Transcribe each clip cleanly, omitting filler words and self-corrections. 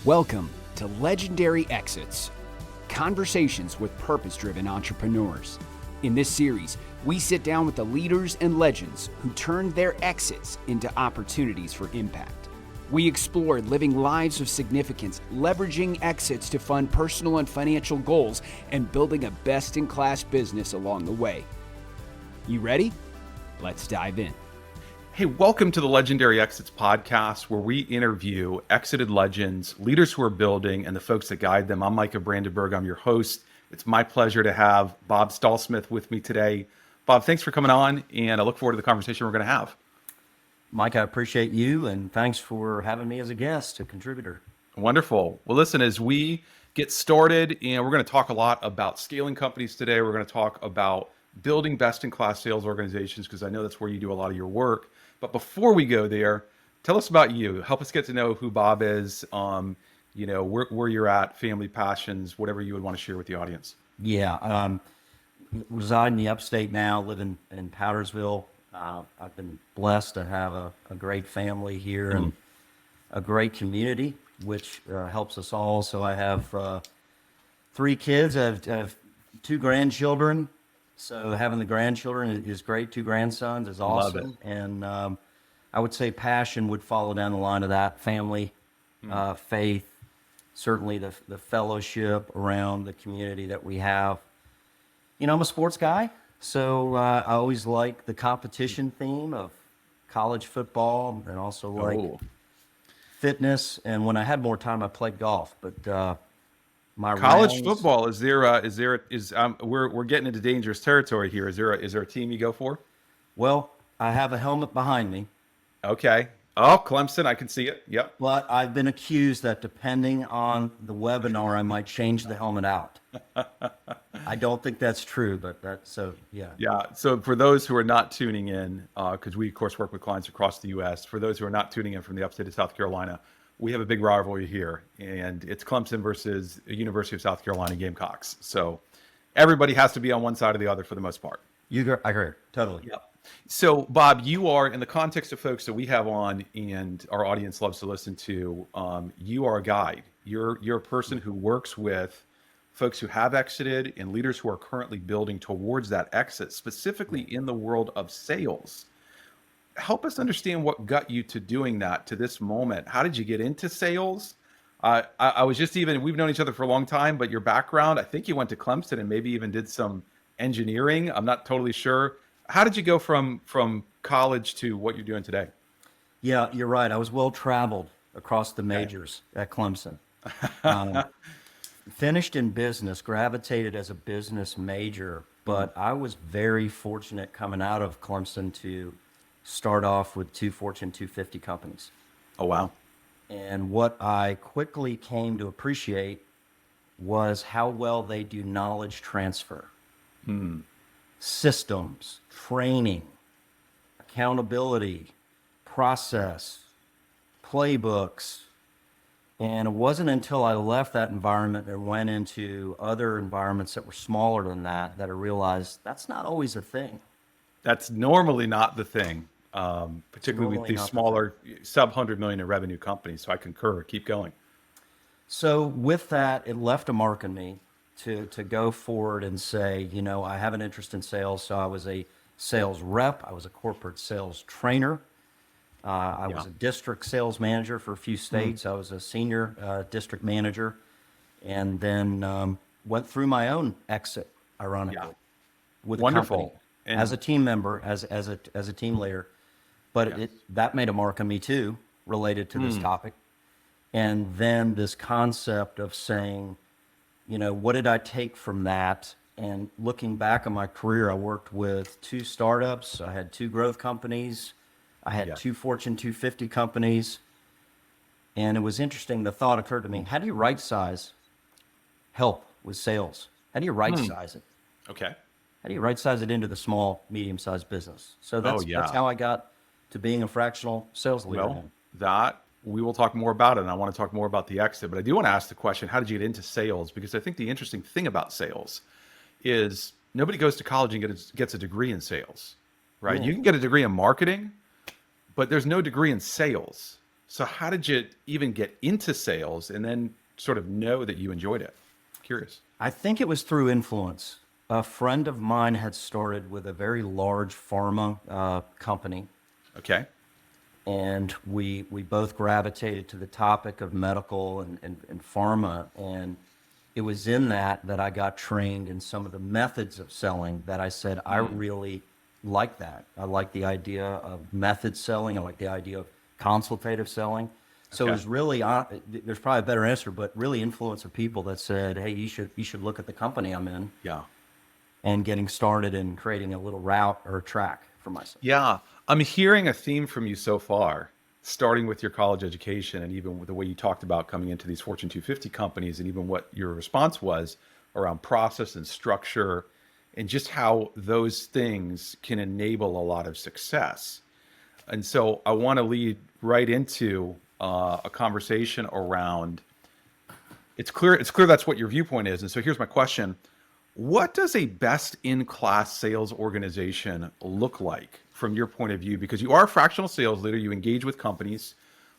Welcome to Legendary Exits, conversations with purpose-driven entrepreneurs. In this series, we sit down with the leaders and legends who turned their exits into opportunities for impact. We explore living lives of significance, leveraging exits to fund personal and financial goals, and building a best-in-class business along the way. You ready? Let's dive in. Hey, welcome to the Legendary Exits podcast, where we interview exited legends, leaders who are building, and the folks that guide them. I'm Micah Brandenburg. I'm your host. It's my pleasure to have Bob Stahlsmith with me today. Bob, thanks for coming on, and I look forward to the conversation we're going to have. Mike, I appreciate you, and thanks for having me as a guest, a contributor. Wonderful. Well, listen, as we get started, and we're going to talk a lot about scaling companies today. We're going to talk about building best-in-class sales organizations, because I know that's where you do a lot of your work. But before we go there, tell us about you. Help us get to know who Bob is, where you're at, family passions, whatever you would want to share with the audience. Yeah, reside in the upstate now, living in Powdersville. I've been blessed to have a great family here and a great community, which helps us all. So I have 3 kids. I have 2 grandchildren. So having the grandchildren is great. 2 grandsons is awesome. Love it. And I would say passion would follow down the line of that. Family, faith, certainly the fellowship around the community that we have. You know, I'm a sports guy, so I always like the competition theme of college football, and also like fitness. And when I had more time, I played golf. But my college football, we're getting into dangerous territory here. Is there a team you go for? Well, I have a helmet behind me. Okay. Oh, Clemson, I can see it. Yep. But I've been accused that depending on the webinar, I might change the helmet out. I don't think that's true, but yeah. Yeah. So for those who are not tuning in, because we of course work with clients across the U.S. For those who are not tuning in from the upstate of South Carolina, we have a big rivalry here, and it's Clemson versus the University of South Carolina Gamecocks. So everybody has to be on one side or the other for the most part. I agree. Totally. Yep. So Bob, you are, in the context of folks that we have on and our audience loves to listen to, you are a guide. You're a person who works with folks who have exited and leaders who are currently building towards that exit, specifically in the world of sales. Help us understand what got you to doing that to this moment. How did you get into sales? I was we've known each other for a long time, but your background, I think you went to Clemson and maybe even did some engineering. I'm not totally sure. How did you go from college to what you're doing today? Yeah, you're right. I was well-traveled across the majors at Clemson. Finished in business, gravitated as a business major, but I was very fortunate coming out of Clemson to start off with 2 Fortune 250 companies. Oh, wow. And what I quickly came to appreciate was how well they do knowledge transfer. Systems, training, accountability, process, playbooks. And it wasn't until I left that environment and went into other environments that were smaller than that I realized that's not always a thing. That's normally not the thing, particularly with these smaller sub-100 million in revenue companies. So I concur. Keep going. So with that, it left a mark on me to go forward and say, I have an interest in sales. So I was a sales rep. I was a corporate sales trainer. I was a district sales manager for a few states. I was a senior district manager, and then went through my own exit, ironically, with a company as a team member, as a team leader. But that made a mark on me too, related to this topic. And then this concept of saying, what did I take from that? And looking back on my career, I worked with 2 startups. I had 2 growth companies. I had 2 Fortune 250 companies. And it was interesting. The thought occurred to me, how do you right size help with sales? How do you right size it? Okay. How do you right size it into the small, medium-sized business? So that's how I got to being a fractional sales leader. Well, that we will talk more about it, and I want to talk more about the exit. But I do want to ask the question, how did you get into sales? Because I think the interesting thing about sales is nobody goes to college and gets a degree in sales, right? Yeah. You can get a degree in marketing, but there's no degree in sales. So how did you even get into sales and then sort of know that you enjoyed it? Curious. I think it was through influence. A friend of mine had started with a very large pharma company, Okay. and we both gravitated to the topic of medical and pharma. And it was in that I got trained in some of the methods of selling that I said, I really like that. I like the idea of method selling. I like the idea of consultative selling. So it was really, there's probably a better answer, but really influence of people that said, hey, you should look at the company I'm in. Yeah. And getting started and creating a little route or track for myself. Yeah. I'm hearing a theme from you so far, starting with your college education and even with the way you talked about coming into these Fortune 250 companies and even what your response was around process and structure and just how those things can enable a lot of success. And so I want to lead right into a conversation around, it's clear that's what your viewpoint is. And so here's my question. What does a best-in-class sales organization look like from your point of view? Because you are a fractional sales leader, you engage with companies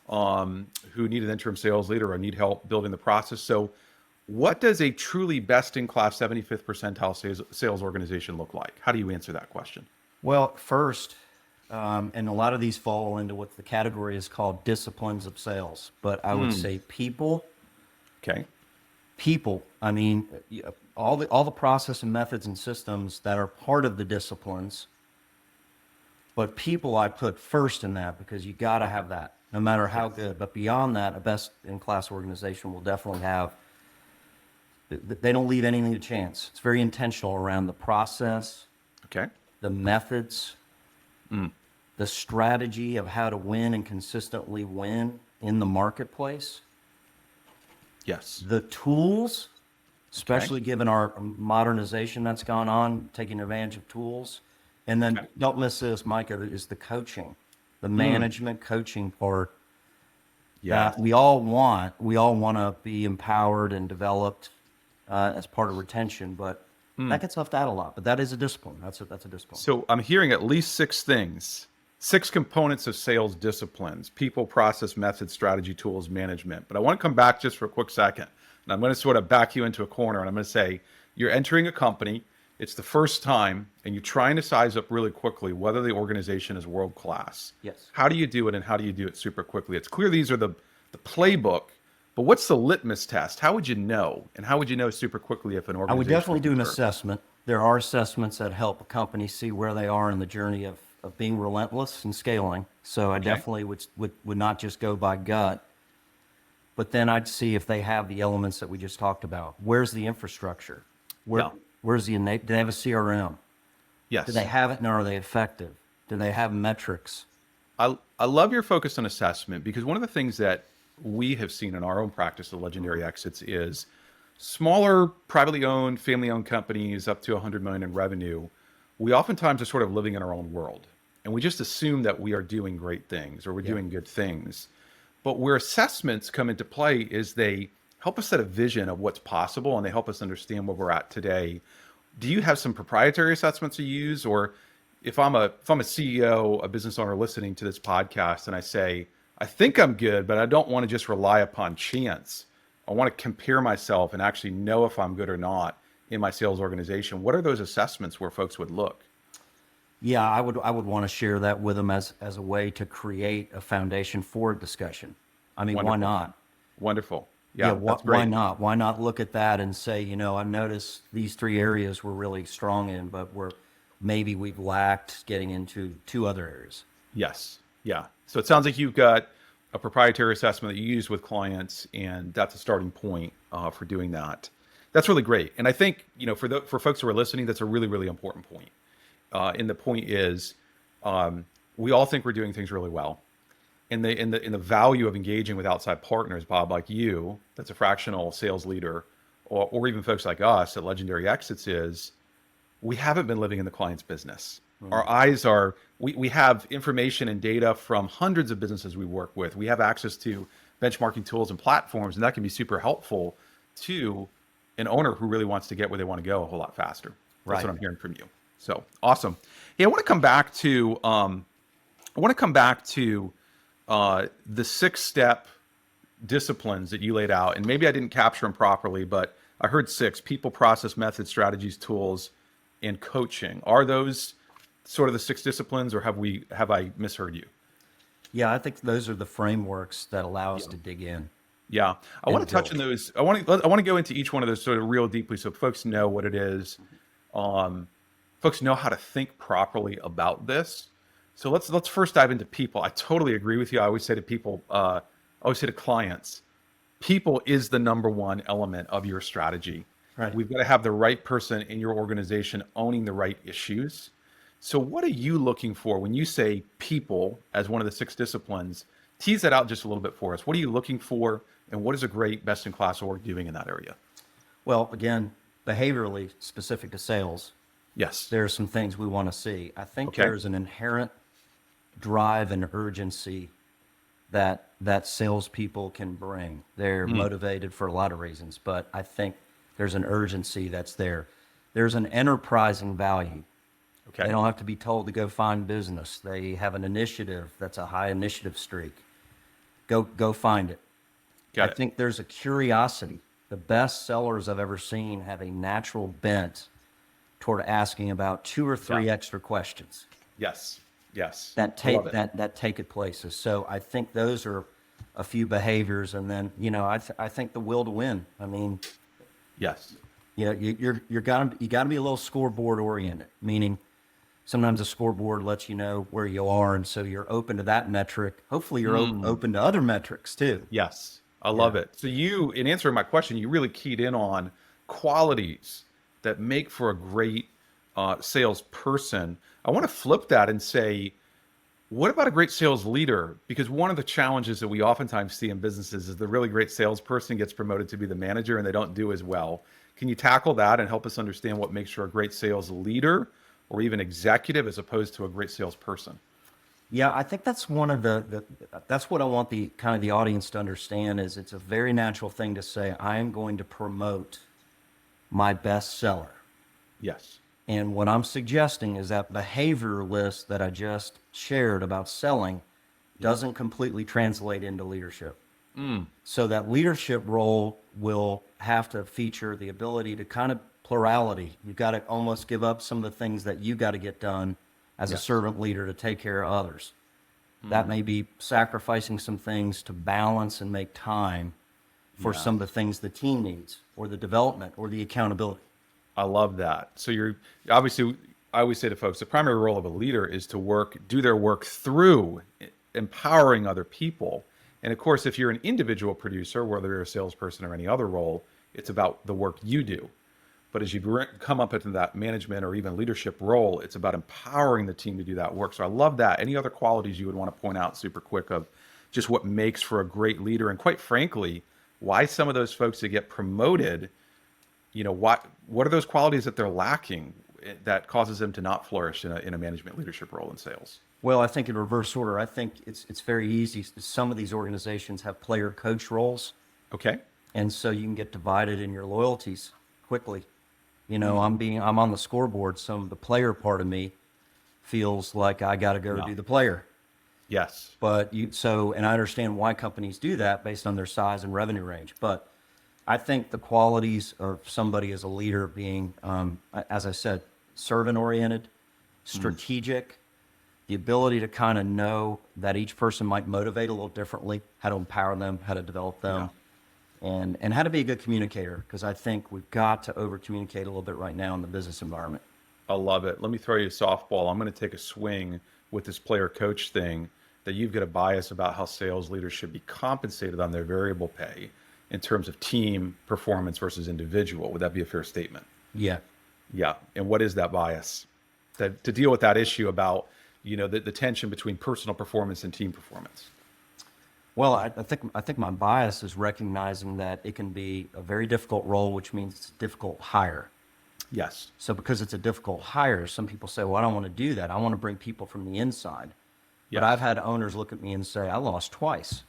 who need an interim sales leader or need help building the process. So what does a truly best-in-class 75th percentile sales organization look like? How do you answer that question? Well, first, and a lot of these fall into what the category is called disciplines of sales, but I would say people. Okay. People, I mean, all the process and methods and systems that are part of the disciplines, but people I put first in that because you got to have that no matter how good. But beyond that, a best-in-class organization will definitely have, they don't leave anything to chance. It's very intentional around the process, Okay. the methods, the strategy of how to win and consistently win in the marketplace. Yes. The tools, especially given our modernization that's gone on, taking advantage of tools. And then don't miss this, Micah, is the coaching, the management coaching part. Yeah. That we all want to be empowered and developed as part of retention, but that gets left out a lot. But that is a discipline. That's a discipline. So I'm hearing at least 6 things, 6 components of sales disciplines: people, process, method, strategy, tools, management. But I want to come back just for a quick second. And I'm going to sort of back you into a corner and I'm going to say, you're entering a company, it's the first time, and you're trying to size up really quickly whether the organization is world-class. Yes. How do you do it, and how do you do it super quickly? It's clear these are the playbook, but what's the litmus test? How would you know? And how would you know super quickly if an organization— I would definitely do an mature? assessment. There are assessments that help a company see where they are in the journey of being relentless and scaling. So I definitely would not just go by gut, but then I'd see if they have the elements that we just talked about. Where's the infrastructure? Where's the innate? Do they have a CRM? Yes. Do they have it, and are they effective? Do they have metrics? I love your focus on assessment, because one of the things that we have seen in our own practice of legendary exits is smaller, privately owned, family owned companies up to 100 million in revenue. We oftentimes are sort of living in our own world, and we just assume that we are doing great things or we're doing good things. But where assessments come into play is they help us set a vision of what's possible, and they help us understand where we're at today. Do you have some proprietary assessments you use? Or if I'm a CEO, a business owner listening to this podcast, and I say, I think I'm good, but I don't want to just rely upon chance. I want to compare myself and actually know if I'm good or not in my sales organization. What are those assessments where folks would look? Yeah, I would want to share that with them as a way to create a foundation for discussion. I mean, Wonderful. why not? Wonderful. Yeah, that's why great. not? Why not look at that and say, I've noticed these 3 areas we're really strong in, but maybe we've lacked getting into 2 other areas. Yes. Yeah. So it sounds like you've got a proprietary assessment that you use with clients, and that's a starting point for doing that. That's really great. And I think, for folks who are listening, that's a really, really important point. And the point is, we all think we're doing things really well. In the value of engaging with outside partners, Bob, like you, that's a fractional sales leader, or even folks like us at Legendary Exits, is we haven't been living in the client's business. Our eyes are, we have information and data from hundreds of businesses we work with. We have access to benchmarking tools and platforms, and that can be super helpful to an owner who really wants to get where they want to go a whole lot faster. That's what I'm hearing from you. So awesome. Yeah, I want to come back to the 6-step disciplines that you laid out, and maybe I didn't capture them properly, but I heard 6: people, process, method, strategies, tools, and coaching. Are those sort of the 6 disciplines, or have I misheard you? Yeah, I think those are the frameworks that allow us to dig in. Yeah, I want And to touch on build. those. I want to go into each one of those sort of real deeply, so folks know what it is. Folks know how to think properly about this. So let's first dive into people. I totally agree with you. I always say to people, I always say to clients, people is the number one element of your strategy. Right. We've got to have the right person in your organization owning the right issues. So what are you looking for when you say people as one of the 6 disciplines? Tease that out just a little bit for us. What are you looking for, and what is a great best-in-class org doing in that area? Well, again, behaviorally specific to sales, Yes. there are some things we want to see. I think Okay. there's an inherent drive and urgency that salespeople can bring. They're motivated for a lot of reasons, but I think there's an urgency that's there. There's an enterprising value. Okay. They don't have to be told to go find business. They have an initiative that's a high initiative streak. Go find it. Got I it. think there's a curiosity. The best sellers I've ever seen have a natural bent toward asking about 2 or 3 Yeah. extra questions Yes. Yes. that I take love it. that take it places. So I think those are a few behaviors, and then I think the will to win. I mean, Yes. you got to be a little scoreboard oriented, meaning sometimes a scoreboard lets you know where you are, and so you're open to that metric. Hopefully, you're open to other metrics too. Yes. I love Yeah. it. So you, in answering my question, you really keyed in on qualities that make for a great salesperson. I want to flip that and say, what about a great sales leader? Because one of the challenges that we oftentimes see in businesses is the really great salesperson gets promoted to be the manager and they don't do as well. Can you tackle that and help us understand what makes for a great sales leader or even executive as opposed to a great salesperson? Yeah, I think that's one of that's what I want the kind of the audience to understand is it's a very natural thing to say, I am going to promote my best seller. Yes. And what I'm suggesting is that behavior list that I just shared about selling doesn't completely translate into leadership. So that leadership role will have to feature the ability to kind of plurality. You've got to almost give up some of the things that you got to get done as a Yes. servant leader to take care of others. That may be sacrificing some things to balance and make time for Yeah. some of the things the team needs, or the development, or the accountability. I love that. So you're obviously, I always say to folks, the primary role of a leader is to do their work through empowering other people. And of course, if you're an individual producer, whether you're a salesperson or any other role, it's about the work you do. But as you come up into that management or even leadership role, it's about empowering the team to do that work. So I love that. Any other qualities you would want to point out super quick of just what makes for a great leader? And quite frankly, why some of those folks that get promoted, what are those qualities that they're lacking that causes them to not flourish in a management leadership role in sales? Well, I think in reverse order, I think it's very easy. Some of these organizations have player coach roles, Okay. and so you can get divided in your loyalties quickly. I'm on the scoreboard. Some the player part of me feels like I got to go Yeah. do the player. Yes. And I understand why companies do that based on their size and revenue range. But I think the qualities of somebody as a leader being, as I said, servant oriented, strategic, the ability to kind of know that each person might motivate a little differently, how to empower them, how to develop them, and how to be a good communicator. Because I think we've got to over communicate a little bit right now in the business environment. I love it. Let me throw you a softball. I'm going to take a swing with this player coach thing that you've got a bias about how sales leaders should be compensated on their variable pay in terms of team performance versus individual. Would that be a fair statement? Yeah. Yeah. And what is that bias? To deal with that issue about, the tension between personal performance and team performance. Well, I think my bias is recognizing that it can be a very difficult role, which means it's a difficult hire. Yes. So because it's a difficult hire, some people say, well, I don't want to do that. I want to bring people from the inside. Yes. But I've had owners look at me and say, I lost twice.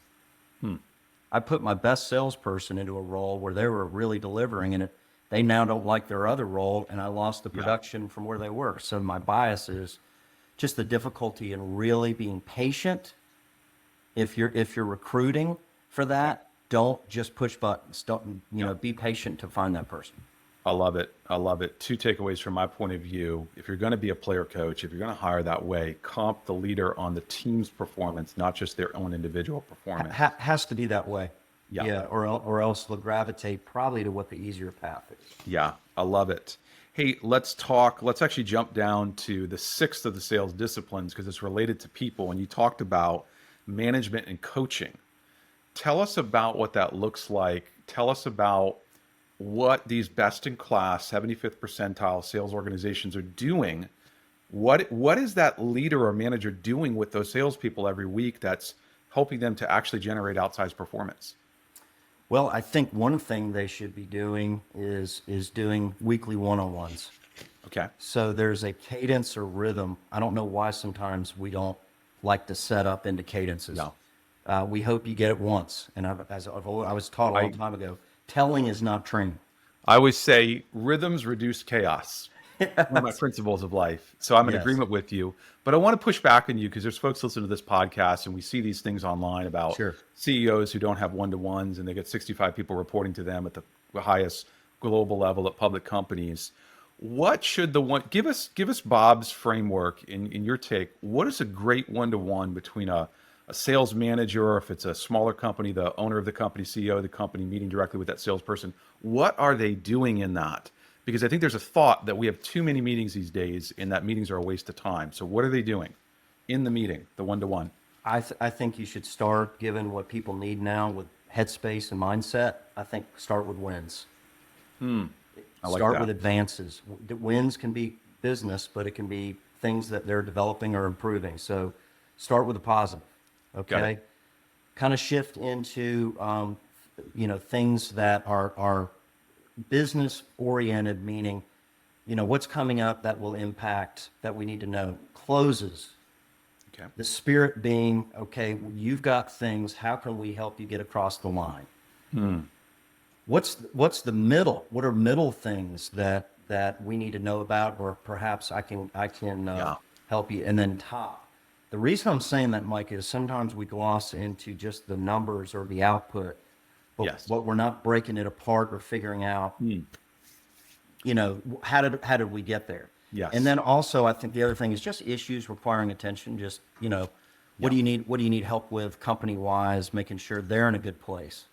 I put my best salesperson into a role where they were really delivering, and they now don't like their other role, and I lost the production from where they were. So my bias is just the difficulty in really being patient If you're recruiting for that, don't just push buttons. Don't, be patient to find that person. I love it. I love it. Two takeaways from my point of view. If you're going to be a player coach, if you're going to hire that way, comp the leader on the team's performance, not just their own individual performance. Has to be that way. Yeah. Or else they'll gravitate probably to what the easier path is. Yeah, I love it. Hey, let's actually jump down to the sixth of the sales disciplines because it's related to people. And you talked about management and coaching. Tell us about what that looks like. Tell us about what these best-in-class 75th percentile sales organizations are doing. What is that leader or manager doing with those salespeople every week that's helping them to actually generate outsized performance? Well, I think one thing they should be doing is doing weekly one-on-ones. Okay. So there's a cadence or rhythm. I don't know why sometimes we don't like to set up into cadences. No. We hope you get it once. And I was taught a long time ago, telling is not training. I always say rhythms reduce chaos. One of my principles of life. So I'm in agreement with you, but I want to push back on you because there's folks listening to this podcast and we see these things online about CEOs who don't have one-to-ones and they get 65 people reporting to them at the highest global level at public companies. What should give us Bob's framework in your take? What is a great one-to-one between a sales manager, or if it's a smaller company, the owner of the company, CEO of the company, meeting directly with that salesperson? What are they doing in that? Because I think there's a thought that we have too many meetings these days and that meetings are a waste of time. So what are they doing in the meeting, the one-to-one? I think you should start, given what people need now with headspace and mindset, I think start with wins. Start with advances. Wins can be business, but it can be things that they're developing or improving. So start with a positive, okay? Kind of shift into, things that are business oriented, meaning, what's coming up that will impact, that we need to know. Closes. Okay. The spirit being, okay, you've got things, how can we help you get across the line? What's the middle? What are middle things that we need to know about, or perhaps I can help you? And then top. The reason I'm saying that, Mike, is sometimes we gloss into just the numbers or the output, but we're not breaking it apart or figuring out, how did we get there? Yes. And then also, I think the other thing is just issues requiring attention. Just, what do you need? What do you need help with company wise? Making sure they're in a good place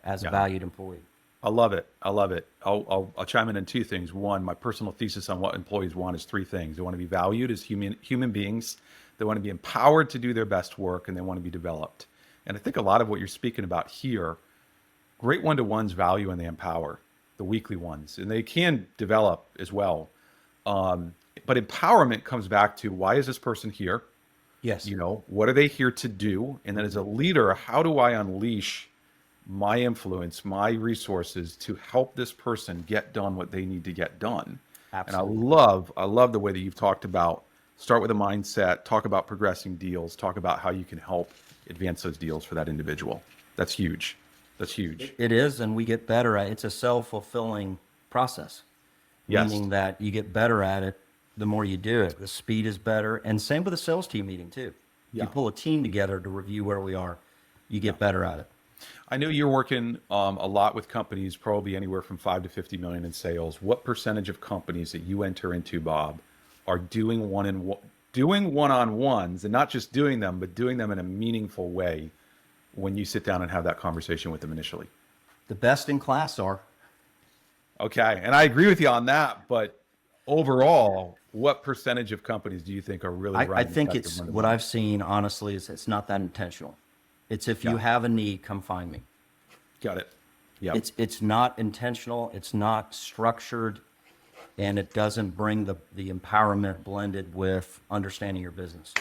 as a valued employee. I love it. I love it. I'll chime in on two things. One, my personal thesis on what employees want is three things. They want to be valued as human beings. They want to be empowered to do their best work, and they want to be developed. And I think a lot of what you're speaking about here, great one-to-ones value and they empower, the weekly ones, and they can develop as well. But empowerment comes back to, why is this person here? Yes. What are they here to do? And then as a leader, how do I unleash my influence, my resources to help this person get done what they need to get done? Absolutely. And I love the way that you've talked about, start with a mindset, talk about progressing deals, talk about how you can help advance those deals for that individual. That's huge. That's huge. It is, and we get better at it. It's a self-fulfilling process. Yes. Meaning that you get better at it the more you do it. The speed is better. And same with a sales team meeting too. Yeah. You pull a team together to review where we are, you get better at it. I know you're working a lot with companies, probably anywhere from 5 to 50 million in sales. What percentage of companies that you enter into, Bob, are doing one-on-ones, and not just doing them, but doing them in a meaningful way when you sit down and have that conversation with them initially? The best in class are. Okay, and I agree with you on that, but overall, what percentage of companies do you think are really I running think effective it's one-to-one? what I've seen, honestly, is it's not that intentional. It's if you have a need, come find me. Got it. Yeah. It's not intentional. It's not structured, and it doesn't bring the empowerment blended with understanding your business.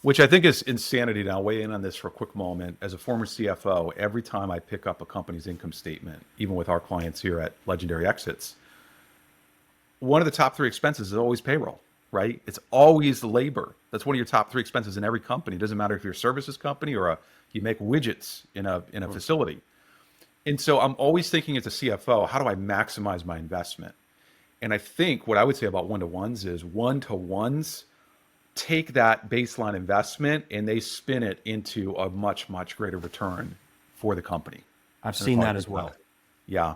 Which I think is insanity. Now, weigh in on this for a quick moment. As a former CFO, every time I pick up a company's income statement, even with our clients here at Legendary Exits, one of the top three expenses is always payroll, right? It's always labor. That's one of your top three expenses in every company. It doesn't matter if you're a services company or you make widgets in a facility. And so I'm always thinking as a CFO, how do I maximize my investment? And I think what I would say about one-to-ones is one-to-ones take that baseline investment and they spin it into a much, much greater return for the company. I've seen that as well. Yeah,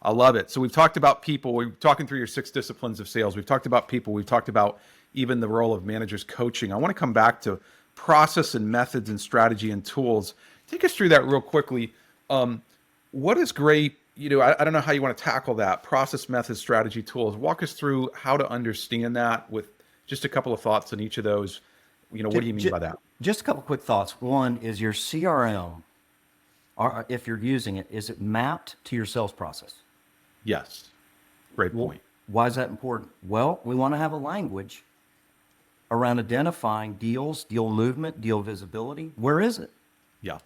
I love it. So we've talked about people. We're talking through your 6 disciplines of sales. We've talked about people. We've talked about even the role of managers coaching. I want to come back to process and methods and strategy and tools. Take us through that real quickly. What is great? I don't know how you want to tackle that. Process, methods, strategy, tools. Walk us through how to understand that with just a couple of thoughts on each of those. What do you mean by that? Just a couple quick thoughts. One is your CRM, or if you're using it, is it mapped to your sales process? Yes. Great point. Why is that important? Well, we want to have a language around identifying deals, deal movement, deal visibility. Where is it? Yeah.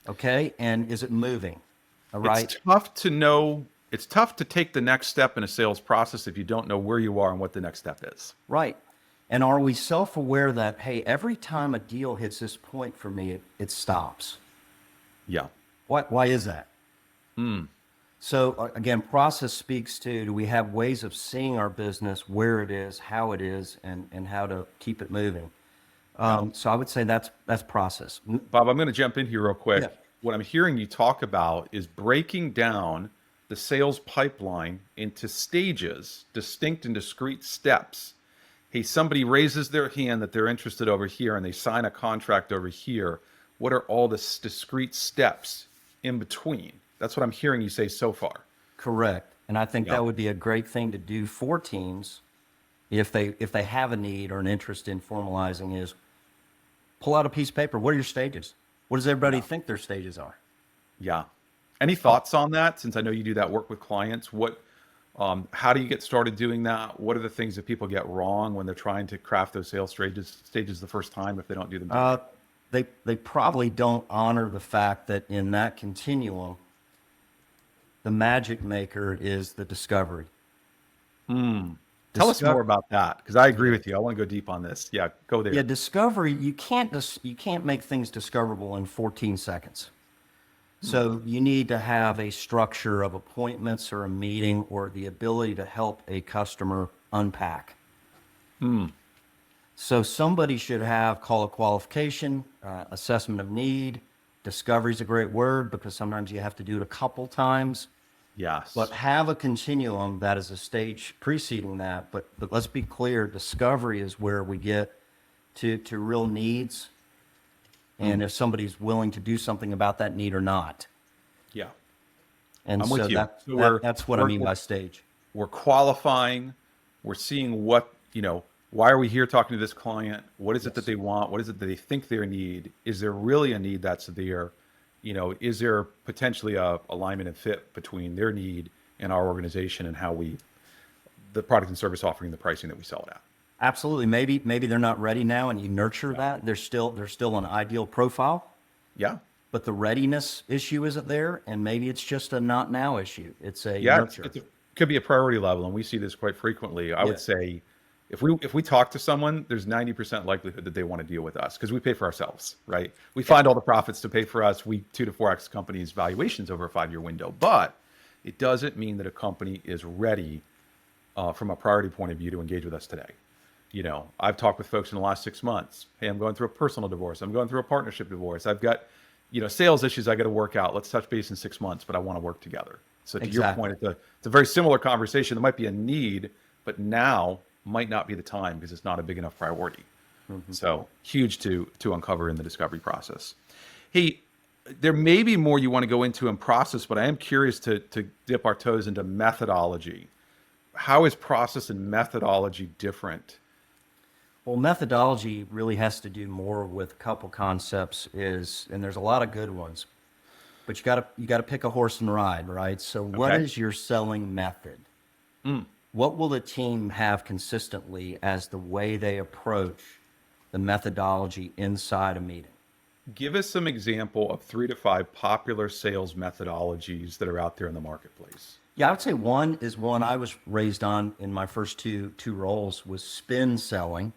Okay. And is it moving? All right. It's tough to know. It's tough to take the next step in a sales process if you don't know where you are and what the next step is. Right. And are we self-aware that, hey, every time a deal hits this point for me, it stops? Yeah. Why is that? So again, process speaks to, do we have ways of seeing our business, where it is, how it is, and how to keep it moving? So I would say that's process. Bob, I'm going to jump in here real quick. Yeah. What I'm hearing you talk about is breaking down the sales pipeline into stages, distinct and discrete steps. Hey, somebody raises their hand that they're interested over here and they sign a contract over here. What are all the discrete steps in between? That's what I'm hearing you say so far. Correct. And I think that would be a great thing to do for teams if they have a need or an interest in formalizing, is pull out a piece of paper. What are your stages? What does everybody think their stages are? Yeah. Any thoughts on that? Since I know you do that work with clients, how do you get started doing that? What are the things that people get wrong when they're trying to craft those sales stages the first time if they don't do them? They probably don't honor the fact that in that continuum, the magic maker is the discovery. Tell us more about that, because I agree with you. I want to go deep on this. Yeah, go there. Yeah, discovery, you can't make things discoverable in 14 seconds. So you need to have a structure of appointments or a meeting or the ability to help a customer unpack. So somebody should have call a qualification, assessment of need. Discovery is a great word because sometimes you have to do it a couple times. Yes. But have a continuum that is a stage preceding that. But let's be clear, discovery is where we get to real needs, and if somebody's willing to do something about that need or not. Yeah. And I'm so with you. that's what I mean by stage. We're qualifying. We're seeing why are we here talking to this client? What is it that they want? What is it that they think they need? Is there really a need that's there? Is there potentially a alignment and fit between their need and our organization and how the product and service offering, the pricing that we sell it at? Absolutely. Maybe they're not ready now, and you nurture that. They're still an ideal profile. Yeah. But the readiness issue isn't there, and maybe it's just a not now issue. It's a nurture. It could be a priority level, and we see this quite frequently. I would say if we talk to someone, there's 90% likelihood that they want to deal with us because we pay for ourselves, right? We find all the profits to pay for us. We 2 to 4x companies' valuations over a 5-year window, but it doesn't mean that a company is ready from a priority point of view to engage with us today. I've talked with folks in the last 6 months. Hey, I'm going through a personal divorce. I'm going through a partnership divorce. I've got, sales issues I got to work out. Let's touch base in 6 months, but I want to work together. So to your point, it's a very similar conversation. There might be a need, but now might not be the time because it's not a big enough priority. So huge to uncover in the discovery process. Hey, there may be more you want to go into in process, but I am curious to dip our toes into methodology. How is process and methodology different? Well, methodology really has to do more with a couple concepts, and there's a lot of good ones, but you got to pick a horse and ride, right? So what is your selling method? What will the team have consistently as the way they approach the methodology inside a meeting? Give us some example of 3 to 5 popular sales methodologies that are out there in the marketplace. Yeah, I would say one I was raised on in my first two roles was spin selling.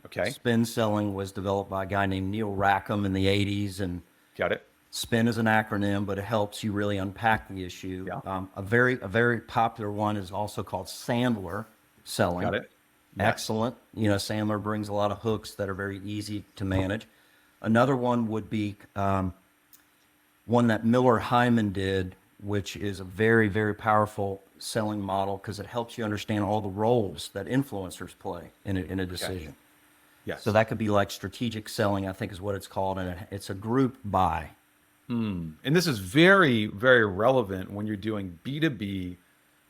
Okay. Spin selling was developed by a guy named Neil Rackham in the 80s. And got it. SPIN is an acronym, but it helps you really unpack the issue. Yeah. A very popular one is also called Sandler selling. Got it. excellent. You know, Sandler brings a lot of hooks that are very easy to manage. Another one would be one that Miller Hyman did, which is a very, very powerful selling model because it helps you understand all the roles that influencers play in a decision. Yes. So that could be like strategic selling, I think is what it's called, and it's a group buy. And this is very, very relevant when you're doing B2B,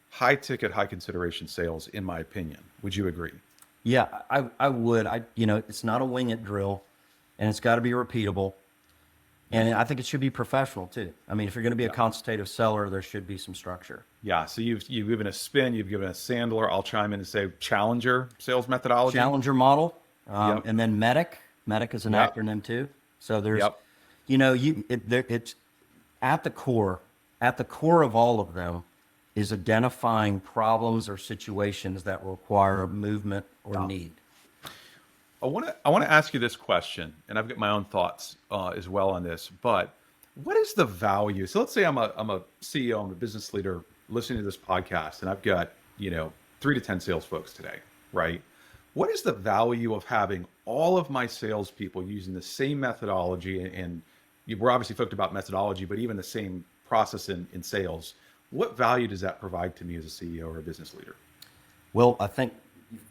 high ticket, high consideration sales, in my opinion. Would you agree? Yeah, I would. You know, it's not a wing it drill, and it's got to be repeatable. And I think it should be professional too. I mean, if you're going to be a consultative seller, there should be some structure. Yeah. So you've given a spin, you've given a Sandler. I'll chime in and say Challenger sales methodology. Challenger model, Yep. and then MEDIC. MEDIC is an Yep. acronym too. So there's, Yep. you know, it's at the core. At the core of all of them is identifying problems or situations that require a movement or need. I want to ask you this question, and I've got my own thoughts as well on this. But what is the value? So let's say I'm a CEO, I'm a business leader listening to this podcast, and I've got 3 to 10 sales folks today, right? What is the value of having all of my salespeople using the same methodology? And we're obviously talked about methodology, but even the same process in sales. What value does that provide to me as a CEO or a business leader? Well, I think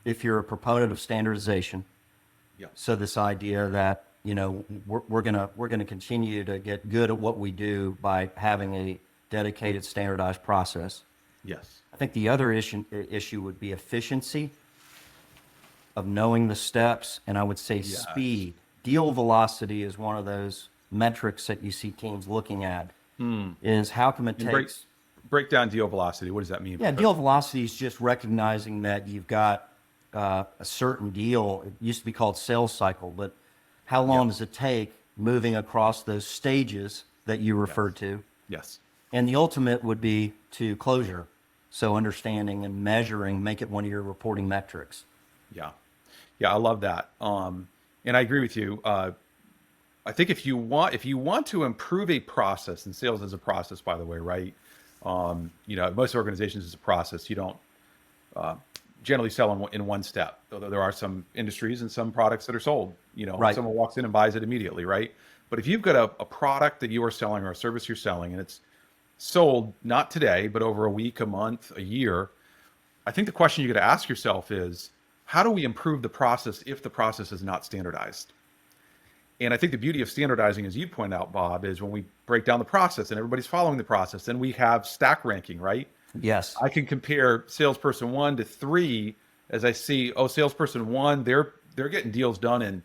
if you're a proponent of standardization, Yeah. so this idea that, you know, we're gonna continue to get good at what we do by having a dedicated standardized process. Yes. I think the other issue would be efficiency of knowing the steps, and I would say speed. Deal velocity is one of those metrics that you see teams looking at. Is how come it takes... Break down deal velocity. What does that mean? Yeah, deal velocity is just recognizing that you've got a certain deal. It used to be called sales cycle, but how long does it take moving across those stages that you referred to? Yes. And the ultimate would be to closure. So understanding and measuring, make it one of your reporting metrics. Yeah. Yeah, I love that. And I agree with you. I think if you want to improve a process, and sales is a process, by the way, right? Most organizations is a process. You don't generally sell in one step, although there are some industries and some products that are sold. Right. Someone walks in and buys it immediately, right? But if you've got a product that you are selling or a service you're selling, and it's sold not today, but over a week, a month, a year, I think the question you got to ask yourself is, how do we improve the process if the process is not standardized? And I think the beauty of standardizing, as you point out, Bob, is when we break down the process and everybody's following the process, then we have stack ranking, right? Yes. I can compare salesperson 1 to 3 as I see, salesperson 1, they're getting deals done in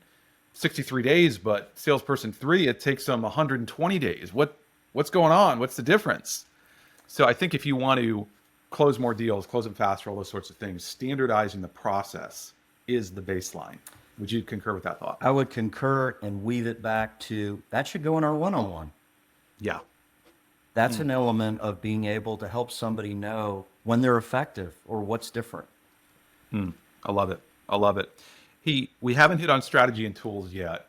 63 days, but salesperson 3, it takes them 120 days. What's going on? What's the difference? So I think if you want to close more deals, close them faster, all those sorts of things, standardizing the process is the baseline. Would you concur with that thought? I would concur and weave it back to, that should go in our one-on-one. Yeah. That's an element of being able to help somebody know when they're effective or what's different. I love it. I love it. We haven't hit on strategy and tools yet.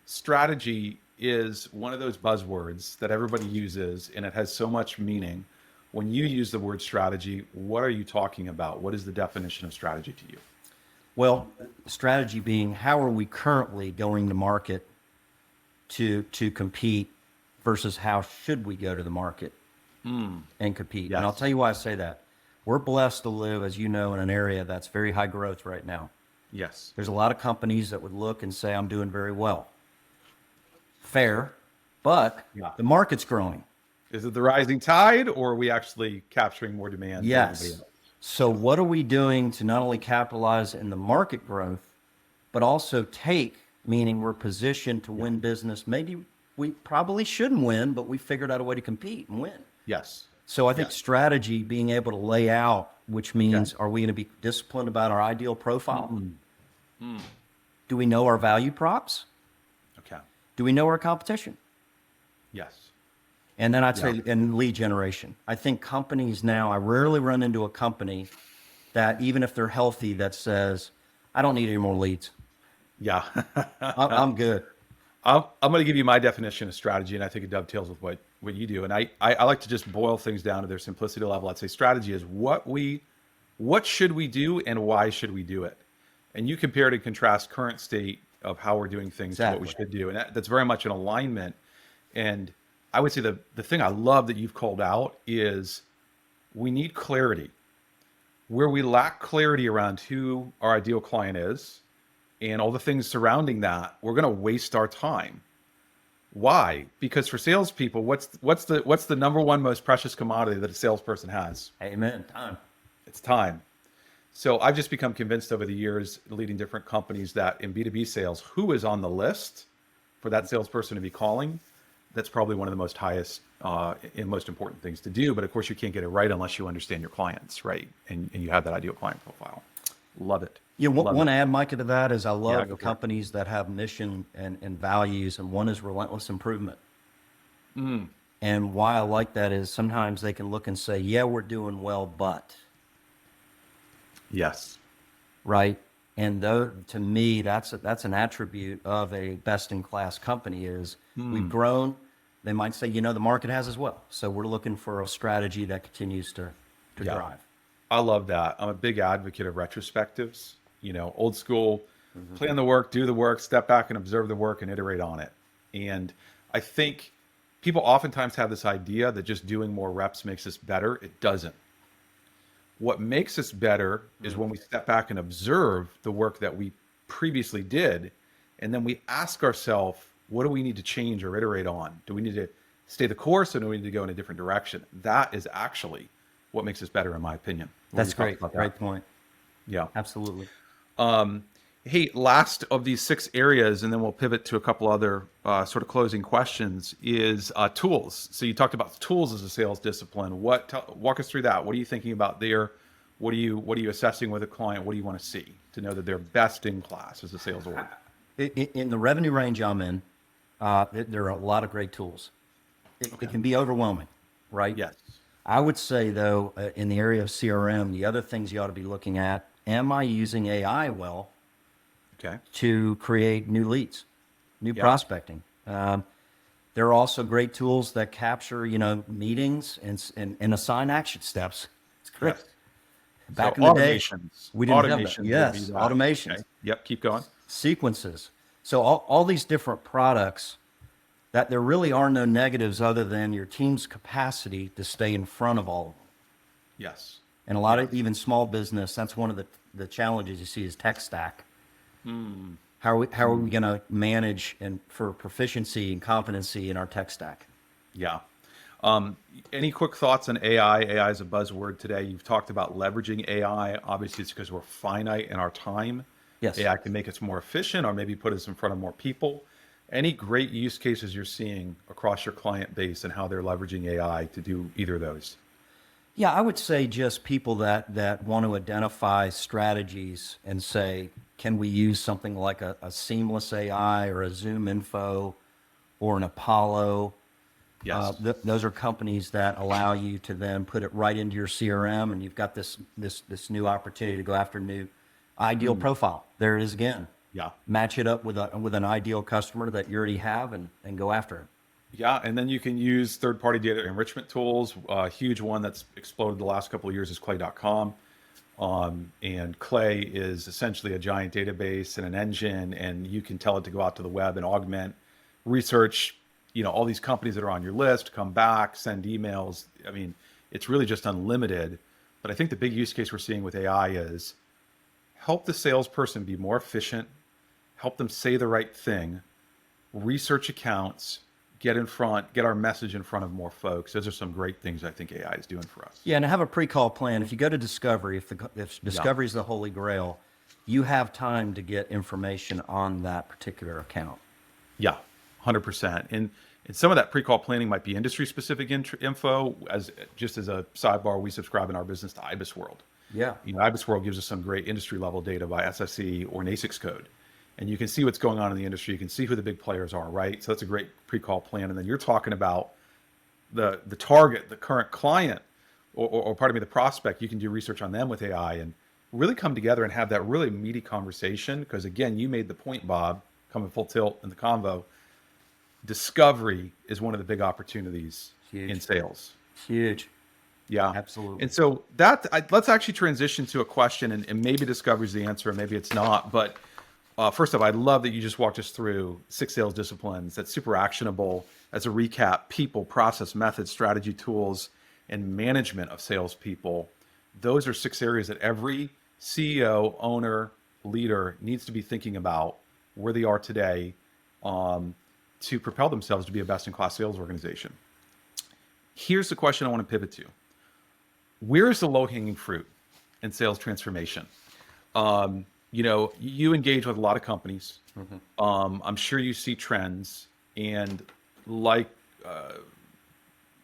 Strategy is one of those buzzwords that everybody uses, and it has so much meaning. When you use the word strategy, what are you talking about? What is the definition of strategy to you? Well, strategy being how are we currently going to market to compete versus how should we go to the market and compete. Yes. And I'll tell you why I say that. We're blessed to live, as you know, in an area that's very high growth right now. Yes. There's a lot of companies that would look and say, I'm doing very well. Fair, but the market's growing. Is it the rising tide, or are we actually capturing more demand? than Yes. anybody else? So what are we doing to not only capitalize in the market growth, but also take, meaning we're positioned to win business. Maybe we probably shouldn't win, but we figured out a way to compete and win. Yes. So I think strategy, being able to lay out, which means are we going to be disciplined about our ideal profile? Do we know our value props? Okay. Do we know our competition? Yes. And then I'd say, and lead generation. I think companies now, I rarely run into a company that, even if they're healthy, that says, I don't need any more leads. Yeah. I'm good. I'm going to give you my definition of strategy, and I think it dovetails with what you do. And I like to just boil things down to their simplicity level. I'd say strategy is what we what should we do and why should we do it? And you compare and contrast current state of how we're doing things to what we Exactly. should do. And that's very much in alignment. And I would say the thing I love that you've called out is we need clarity. Where we lack clarity around who our ideal client is and all the things surrounding that, we're going to waste our time. Why? Because for salespeople, what's the number one most precious commodity that a salesperson has? Amen. Time. It's time. So I've just become convinced over the years, leading different companies, that in B2B sales, who is on the list for that salesperson to be calling, that's probably one of the most highest and most important things to do. But of course, you can't get it right unless you understand your clients, right? And you have that ideal client profile. Love it. You know, Love one it. add, Micah, to that is I Yeah, love go for it. companies that have mission and values, and one is relentless improvement. And why I like that is sometimes they can look and say, yeah, we're doing well, but, Yes. right? And though, to me, that's an attribute of a best-in-class company is we've grown. They might say, you know, the market has as well. So we're looking for a strategy that continues to Yeah. drive. I love that. I'm a big advocate of retrospectives, old school, plan the work, do the work, step back and observe the work and iterate on it. And I think people oftentimes have this idea that just doing more reps makes us better. It doesn't. What makes us better is when we step back and observe the work that we previously did. And then we ask ourselves, what do we need to change or iterate on? Do we need to stay the course or do we need to go in a different direction? That is actually what makes us better, in my opinion. What That's we talked great. about that. Great point. Yeah. Absolutely. Hey, last of these 6 areas, and then we'll pivot to a couple other sort of closing questions, is tools. So you talked about tools as a sales discipline. Walk us through that. What are you thinking about there? What are you assessing with a client? What do you want to see to know that they're best in class as a sales org? In the revenue range I'm in, there are a lot of great tools. It can be overwhelming, right? Yes. I would say, though, in the area of CRM, the other things you ought to be looking at, am I using AI well Okay. to create new leads, new Yeah. prospecting? There are also great tools that capture, meetings and assign action steps. It's great. Yes. Back So in the day, automations. we didn't have that. Automations would Yes, be that. automations. Okay. Yep. Keep going. Sequences. So all these different products that there really are no negatives other than your team's capacity to stay in front of all of them. Yes. And a lot of even small business, that's one of the challenges you see is tech stack. How are we going to manage and for proficiency and competency in our tech stack? Yeah. Any quick thoughts on AI? AI is a buzzword today. You've talked about leveraging AI. Obviously, it's because we're finite in our time. Yes. AI can make us more efficient or maybe put us in front of more people. Any great use cases you're seeing across your client base and how they're leveraging AI to do either of those? Yeah, I would say just people that want to identify strategies and say, can we use something like a seamless AI or a Zoom Info or an Apollo? Yes. Those are companies that allow you to then put it right into your CRM, and you've got this new opportunity to go after new ideal profile. There it is again. Yeah. Match it up with an ideal customer that you already have and go after it. Yeah, and then you can use third-party data enrichment tools. A huge one that's exploded the last couple of years is Clay.com. And Clay is essentially a giant database and an engine, and you can tell it to go out to the web and augment research, all these companies that are on your list, come back, send emails. I mean, it's really just unlimited. But I think the big use case we're seeing with AI is help the salesperson be more efficient, help them say the right thing, research accounts, get our message in front of more folks. Those are some great things I think AI is doing for us. Yeah, and have a pre-call plan. If you go to Discovery, if Discovery is the holy grail, you have time to get information on that particular account. Yeah, 100%. And some of that pre-call planning might be industry-specific info. As a sidebar, we subscribe in our business to IBIS World. Yeah. IBIS World gives us some great industry-level data by SSE or NASIX code. And you can see what's going on in the industry. You can see who the big players are, right? So that's a great pre-call plan. And then you're talking about the target, the current client, or pardon me, the prospect. You can do research on them with AI and really come together and have that really meaty conversation. Because again, you made the point, Bob, coming full tilt in the convo. Discovery is one of the big opportunities in sales. Huge. Yeah, Absolutely. And so let's actually transition to a question, and maybe discovers the answer, and maybe it's not. But first off, I love that you just walked us through 6 sales disciplines. That's super actionable. As a recap: people, process, methods, strategy, tools, and management of salespeople. Those are 6 areas that every CEO, owner, leader needs to be thinking about where they are today, to propel themselves to be a best-in-class sales organization. Here's the question I want to pivot to. Where is the low-hanging fruit in sales transformation? You engage with a lot of companies. I'm sure you see trends, and like,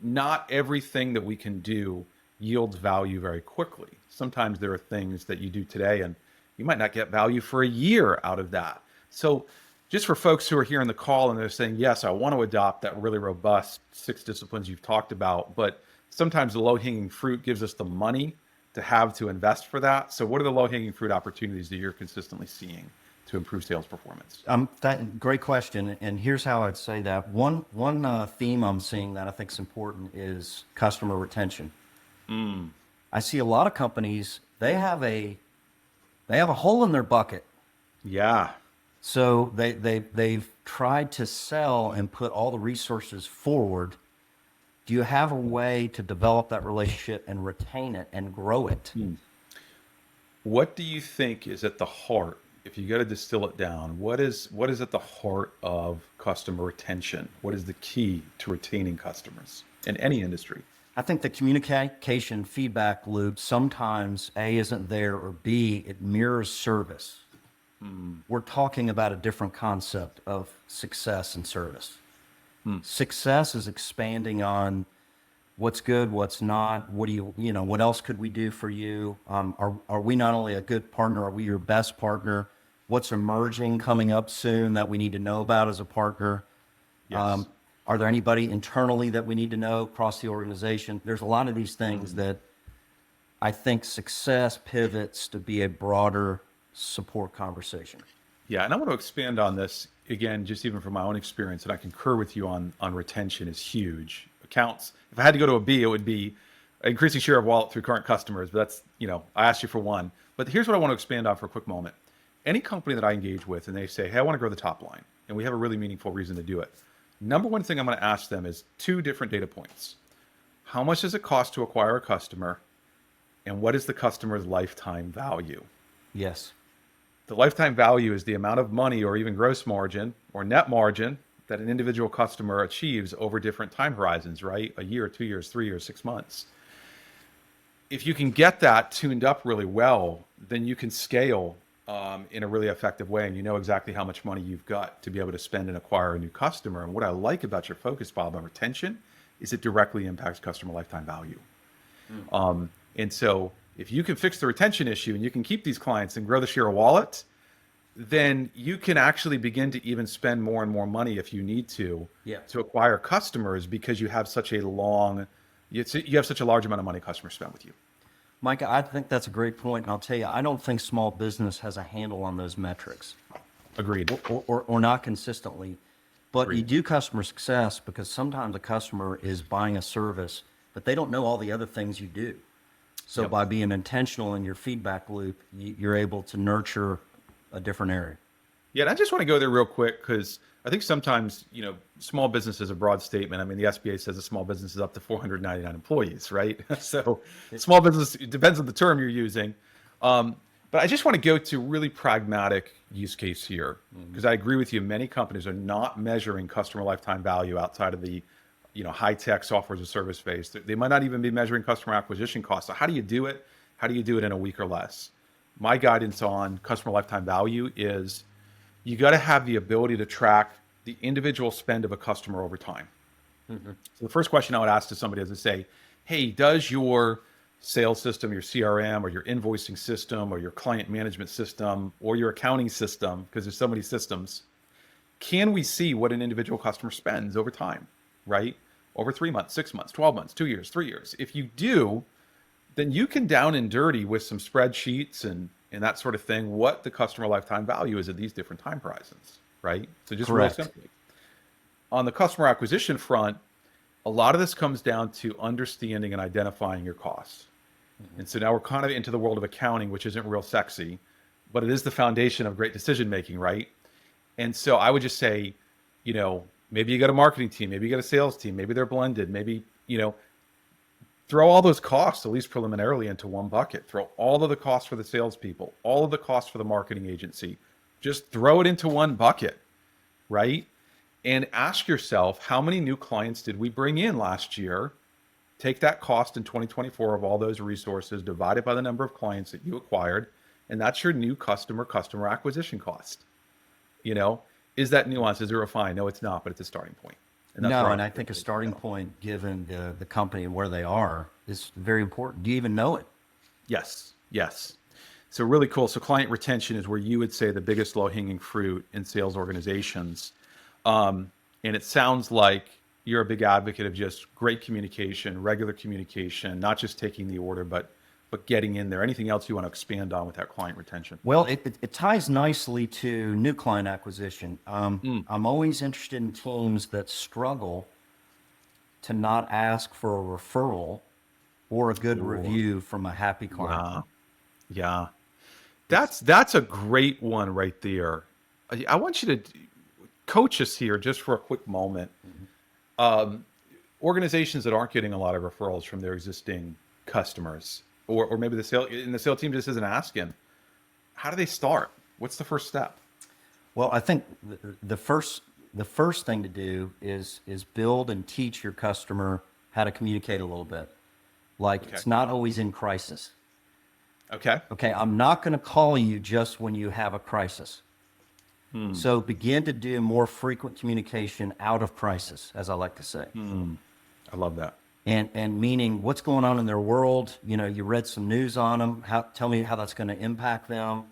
not everything that we can do yields value very quickly. Sometimes there are things that you do today, and you might not get value for a year out of that. So just for folks who are here on the call and they're saying, yes, I want to adopt that really robust 6 disciplines you've talked about, but sometimes the low-hanging fruit gives us the money to invest for that. So what are the low-hanging fruit opportunities that you're consistently seeing to improve sales performance? Great question. And here's how I'd say that. One theme I'm seeing that I think is important is customer retention. I see a lot of companies, they have a hole in their bucket. Yeah. So they've tried to sell and put all the resources forward. Do you have a way to develop that relationship and retain it and grow it? What do you think is at the heart, if you got to distill it down, what is at the heart of customer retention? What is the key to retaining customers in any industry? I think the communication feedback loop, sometimes A isn't there, or B, it mirrors service. We're talking about a different concept of success and service. Success is expanding on what's good, what's not, what else could we do for you? Are we not only a good partner, are we your best partner? What's emerging coming up soon that we need to know about as a partner? Yes. Are there anybody internally that we need to know across the organization? There's a lot of these things that I think success pivots to be a broader support conversation. Yeah, and I want to expand on this again, just even from my own experience, and I concur with you on retention is huge. Accounts, if I had to go to a B, it would be increasing share of wallet through current customers, but that's, I asked you for one. But here's what I want to expand on for a quick moment. Any company that I engage with and they say, hey, I want to grow the top line, and we have a really meaningful reason to do it. Number one thing I'm going to ask them is 2 different data points. How much does it cost to acquire a customer, and what is the customer's lifetime value? Yes. The lifetime value is the amount of money or even gross margin or net margin that an individual customer achieves over different time horizons, right? A year, 2 years, 3 years, 6 months. If you can get that tuned up really well, then you can scale in a really effective way, and you know exactly how much money you've got to be able to spend and acquire a new customer. And what I like about your focus, Bob, on retention is it directly impacts customer lifetime value. And so if you can fix the retention issue and you can keep these clients and grow the share of wallet, then you can actually begin to even spend more and more money if you need to acquire customers, because you have such a large amount of money customers spend with you. Micah, I think that's a great point, and I'll tell you, I don't think small business has a handle on those metrics. Agreed. Or not consistently. But Agreed. you do customer success because sometimes a customer is buying a service, but they don't know all the other things you do. So by being intentional in your feedback loop, you're able to nurture a different area. Yeah, and I just want to go there real quick, because I think sometimes, small business is a broad statement. I mean, the SBA says a small business is up to 499 employees, right? So small business, it depends on the term you're using. But I just want to go to really pragmatic use case here, because I agree with you. Many companies are not measuring customer lifetime value outside of the, high-tech software as a service space. They might not even be measuring customer acquisition costs. So how do you do it? How do you do it in a week or less? My guidance on customer lifetime value is you got to have the ability to track the individual spend of a customer over time. So the first question I would ask to somebody is to say, hey, does your sales system, your CRM, or your invoicing system, or your client management system, or your accounting system, because there's so many systems, can we see what an individual customer spends over time, right? Over 3 months, 6 months, 12 months, 2 years, 3 years. If you do, then you can down and dirty with some spreadsheets and that sort of thing what the customer lifetime value is at these different time horizons, right? So just Correct. real simply. On the customer acquisition front, a lot of this comes down to understanding and identifying your costs. And so now we're kind of into the world of accounting, which isn't real sexy, but it is the foundation of great decision making, right? And so I would just say, maybe you got a marketing team, maybe you got a sales team, maybe they're blended, maybe, throw all those costs, at least preliminarily, into one bucket. Throw all of the costs for the salespeople, all of the costs for the marketing agency. Just throw it into one bucket, right? And ask yourself, how many new clients did we bring in last year? Take that cost in 2024 of all those resources, divide it by the number of clients that you acquired, and that's your new customer acquisition cost. Is that nuance? Is it refined? No, it's not, but it's a starting point. And that's No, where and I think a starting point, given the company and where they are, is very important. Do you even know it? Yes. So really cool. So client retention is where you would say the biggest low-hanging fruit in sales organizations. And it sounds like you're a big advocate of just great communication, regular communication, not just taking the order, but getting in there. Anything else you want to expand on with that client retention? Well, it ties nicely to new client acquisition. I'm always interested in teams that struggle to not ask for a referral or a good review from a happy client. Yeah. That's a great one right there. I want you to coach us here just for a quick moment. Organizations that aren't getting a lot of referrals from their existing customers, or maybe the sales team just isn't asking, how do they start? What's the first step? Well, I think the first thing to do is build and teach your customer how to communicate a little bit. Like, it's not always in crisis. Okay. Okay, I'm not going to call you just when you have a crisis. So begin to do more frequent communication out of crisis, as I like to say. I love that. And meaning, what's going on in their world? You read some news on them. Tell me how that's going to impact them.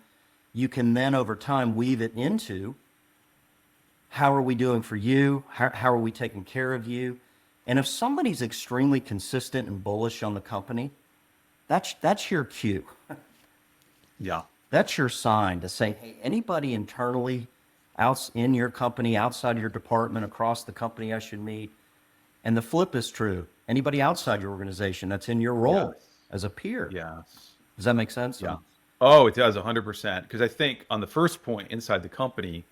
You can then, over time, weave it into, how are we doing for you? How are we taking care of you? And if somebody's extremely consistent and bullish on the company, that's your cue. Yeah. That's your sign to say, hey, anybody internally in your company, outside your department, across the company I should meet. And the flip is true. Anybody outside your organization that's in your role as a peer. Yes. Does that make sense? Yeah. Oh, it does 100%. Because I think on the first point, inside the company,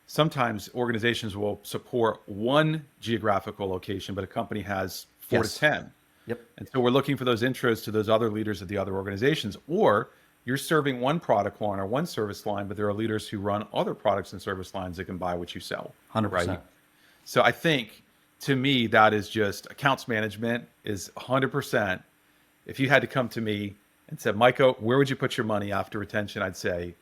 sometimes organizations will support one geographical location, but a company has 4 to 10. Yep. And so we're looking for those intros to those other leaders of the other organizations. Or you're serving one product line or one service line, but there are leaders who run other products and service lines that can buy what you sell. 100%. Right? So I think, to me, that is just accounts management is 100%. If you had to come to me and said, Micah, where would you put your money after retention? I'd say,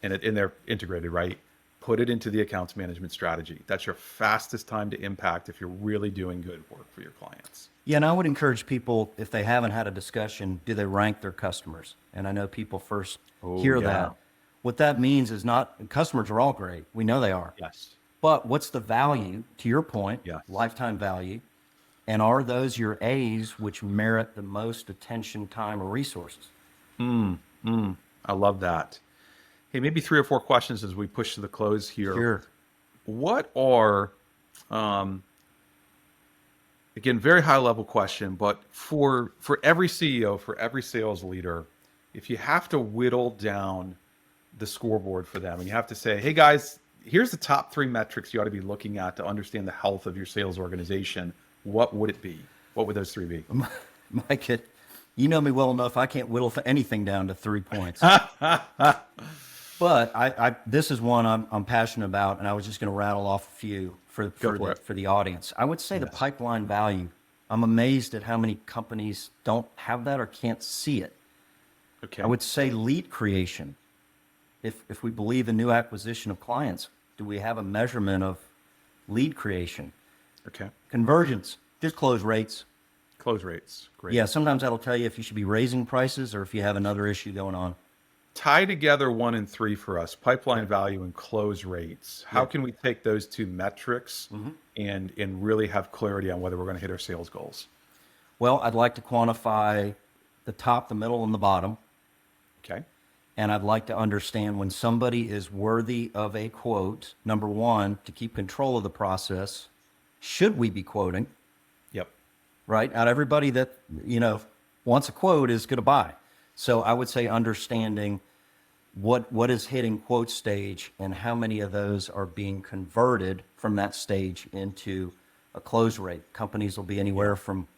and they're integrated, right? Put it into the accounts management strategy. That's your fastest time to impact if you're really doing good work for your clients. Yeah, and I would encourage people, if they haven't had a discussion, do they rank their customers? And I know people first hear that. What that means is customers are all great. We know they are. Yes. But what's the value, to your point, Yes. lifetime value? And are those your A's which merit the most attention, time, or resources? I love that. Hey, maybe 3 or 4 questions as we push to the close here. Sure. What are, again, very high level question, but for every CEO, for every sales leader, if you have to whittle down the scoreboard for them and you have to say, hey guys, here's the top 3 metrics you ought to be looking at to understand the health of your sales organization, what would it be? What would those 3 be? Mike, you know me well enough. I can't whittle anything down to 3 points. But this is one I'm passionate about, and I was just going to rattle off a few for the audience. I would say the pipeline value. I'm amazed at how many companies don't have that or can't see it. Okay. I would say lead creation. If we believe in new acquisition of clients, do we have a measurement of lead creation? Okay. Conversions, just close rates. Close rates. Great. Yeah, sometimes that'll tell you if you should be raising prices or if you have another issue going on. Tie together 1 and 3 for us, pipeline value and close rates. How can we take those 2 metrics and really have clarity on whether we're going to hit our sales goals? Well, I'd like to quantify the top, the middle, and the bottom. Okay. And I'd like to understand when somebody is worthy of a quote. Number 1, to keep control of the process, should we be quoting? Yep. right? Not everybody that, wants a quote is going to buy. So I would say understanding what is hitting quote stage and how many of those are being converted from that stage into a close rate. Companies will be anywhere from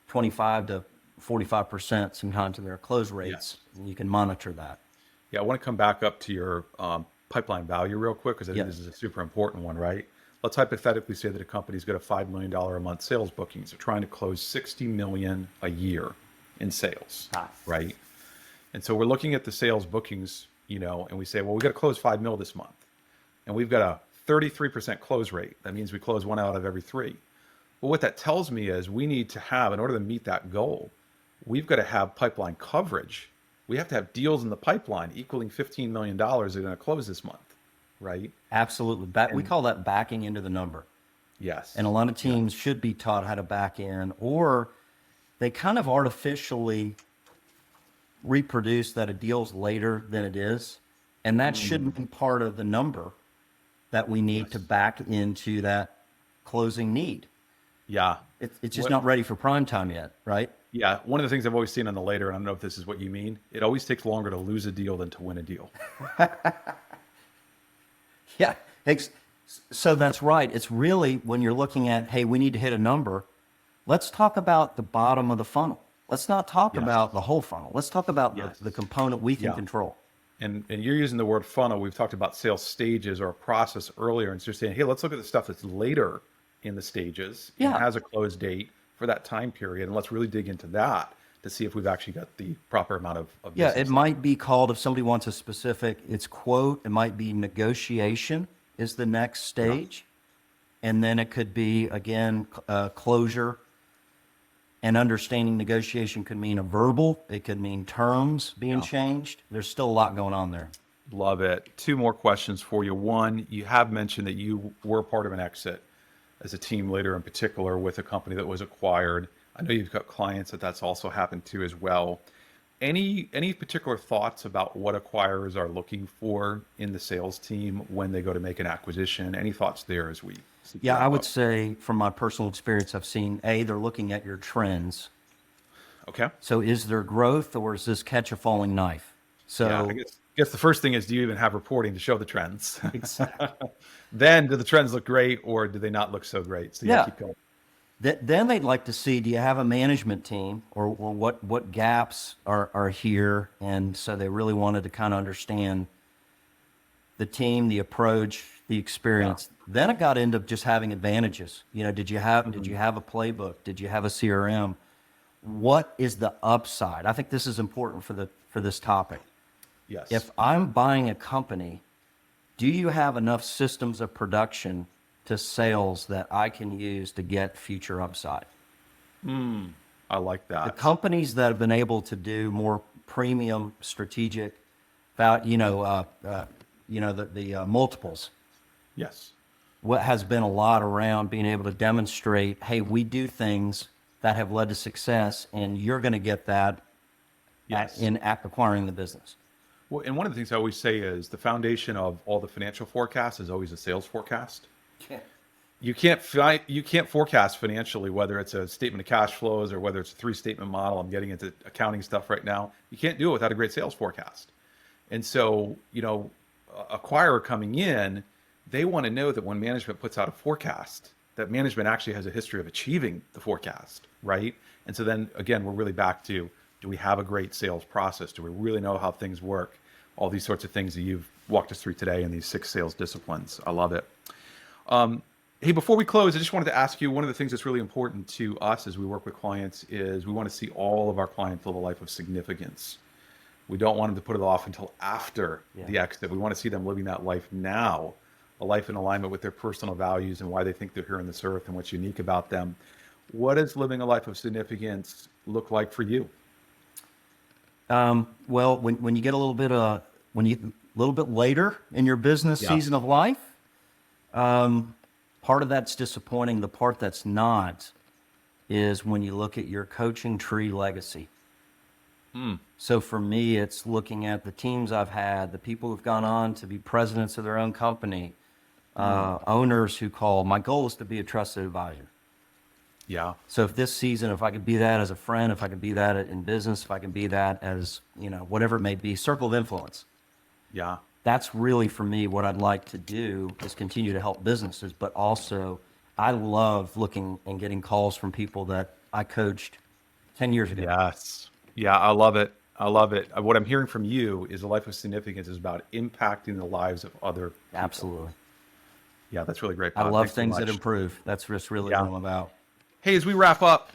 25 to 45% sometimes in their close rates. Yes. And you can monitor that. Yeah, I want to come back up to your pipeline value real quick because I think Yeah. this is a super important one, right? Let's hypothetically say that a company's got a $5 million a month sales bookings. They're trying to close 60 million a year in sales, right? And so we're looking at the sales bookings, and we say, well, we got to close 5 mil this month. And we've got a 33% close rate. That means we close 1 out of every 3. Well, what that tells me is we need to have, in order to meet that goal, we've got to have pipeline coverage. We have to have deals in the pipeline equaling $15 million that are going to close this month, right? Absolutely. We call that backing into the number. Yes. And a lot of teams should be taught how to back in, or they kind of artificially reproduce that a deal's later than it is. And that shouldn't be part of the number that we need to back into that closing need. Yeah. It's just not ready for prime time yet, right? Yeah. One of the things I've always seen on the later, and I don't know if this is what you mean, it always takes longer to lose a deal than to win a deal. Yeah. So that's right. It's really when you're looking at, hey, we need to hit a number, let's talk about the bottom of the funnel. Let's not talk about the whole funnel. Let's talk about the component we can control. And you're using the word funnel. We've talked about sales stages or a process earlier. And so you're saying, hey, let's look at the stuff that's later in the stages and has a close date for that time period. And let's really dig into that to see if we've actually got the proper amount of Yeah, business. it might be called, if somebody wants a specific, it's quote, it might be negotiation is the next stage. And then it could be, again, closure. And understanding negotiation could mean a verbal. It could mean terms being changed. There's still a lot going on there. Love it. 2 more questions for you. One, you have mentioned that you were part of an exit as a team leader in particular with a company that was acquired. I know you've got clients that's also happened to as well. Any particular thoughts about what acquirers are looking for in the sales team when they go to make an acquisition? Any thoughts there as we see Yeah, that I would up? say from my personal experience, I've seen, they're looking at your trends. Okay. So is there growth or is this catch a falling knife? So Yeah, I guess the first thing is, do you even have reporting to show the trends? exactly. Then do the trends look great or do they not look so great? So Yeah. keep going. Then they'd like to see, do you have a management team or what gaps are here? And so they really wanted to kind of understand the team, the approach, the experience. Then it got into just having advantages. Did you have a playbook? Did you have a CRM? What is the upside? I think this is important for this topic. Yes. If I'm buying a company, do you have enough systems of production to sales that I can use to get future upside? I like that. The companies that have been able to do more premium strategic, the multiples, Yes. what has been a lot around being able to demonstrate, hey, we do things that have led to success, and you're going to get that in acquiring the business. Well, and one of the things I always say is the foundation of all the financial forecasts is always a sales forecast. Yeah. You can't forecast financially, whether it's a statement of cash flows or whether it's a 3-statement model. I'm getting into accounting stuff right now. You can't do it without a great sales forecast. And so, acquirer coming in, they want to know that when management puts out a forecast, that management actually has a history of achieving the forecast, right? And so then again, we're really back to, do we have a great sales process? Do we really know how things work? All these sorts of things that you've walked us through today in these 6 sales disciplines. I love it. Hey, before we close, I just wanted to ask you, one of the things that's really important to us as we work with clients is we want to see all of our clients live a life of significance. We don't want them to put it off until after the exit. We want to see them living that life now, a life in alignment with their personal values and why they think they're here on this earth and what's unique about them. What does living a life of significance look like for you? Well, when you get a little bit later in your business season of life, part of that's disappointing. The part that's not is when you look at your coaching tree legacy. So for me, it's looking at the teams I've had, the people who've gone on to be presidents of their own company, owners who call, my goal is to be a trusted advisor. Yeah. So if this season, if I could be that as a friend, if I could be that in business, if I can be that as, whatever it may be, circle of influence. Yeah. That's really for me what I'd like to do is continue to help businesses, but also I love looking and getting calls from people that I coached 10 years ago. Yes. Yeah. I love it. I love it. What I'm hearing from you is a life of significance is about impacting the lives of other people. Absolutely. Yeah, that's really great, I Bob. love Thanks so things that much. improve. That's just really Yeah. what I'm about. Hey, as we wrap up,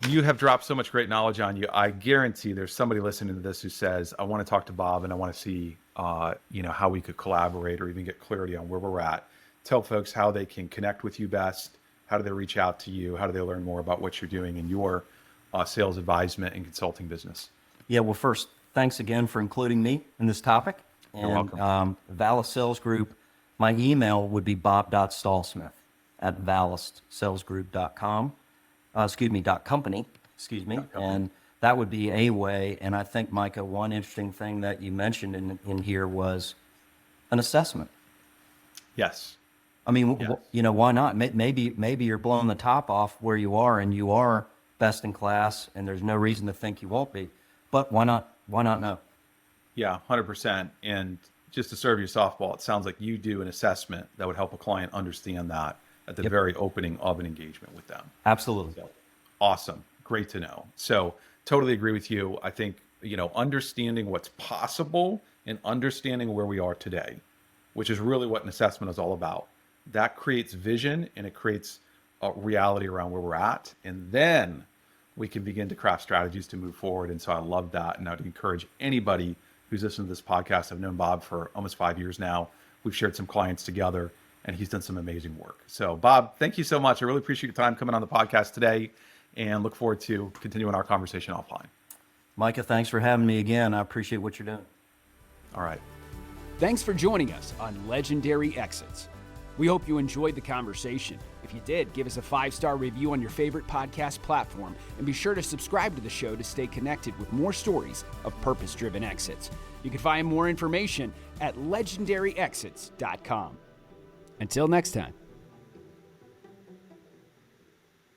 you have dropped so much great knowledge on you. I guarantee there's somebody listening to this who says, I want to talk to Bob and I want to see, how we could collaborate or even get clarity on where we're at. Tell folks how they can connect with you best. How do they reach out to you? How do they learn more about what you're doing in your sales advisement and consulting business? Yeah, well, first, thanks again for including me in this topic. And, You're welcome. Valyst Sales Group, my email would be bob.stahlsmith@valystsalesgroup.com. .company, and that would be a way. And I think, Micah, one interesting thing that you mentioned in here was an assessment. Yes. I mean, Yes. why not? Maybe you're blowing the top off where you are, and you are best in class, and there's no reason to think you won't be. But why not? Why not know? Yeah, 100%. And just to serve you softball, it sounds like you do an assessment that would help a client understand that at the very opening of an engagement with them. Absolutely. So, awesome. Great to know. So totally agree with you. I think, understanding what's possible and understanding where we are today, which is really what an assessment is all about. That creates vision and it creates a reality around where we're at. And then we can begin to craft strategies to move forward. And so I love that. And I'd encourage anybody who's listening to this podcast. I've known Bob for almost 5 years now. We've shared some clients together and he's done some amazing work. So Bob, thank you so much. I really appreciate your time coming on the podcast today and look forward to continuing our conversation offline. Micah, thanks for having me again. I appreciate what you're doing. All right. Thanks for joining us on Legendary Exits. We hope you enjoyed the conversation. If you did, give us a 5-star review on your favorite podcast platform and be sure to subscribe to the show to stay connected with more stories of purpose-driven exits. You can find more information at legendaryexits.com. Until next time.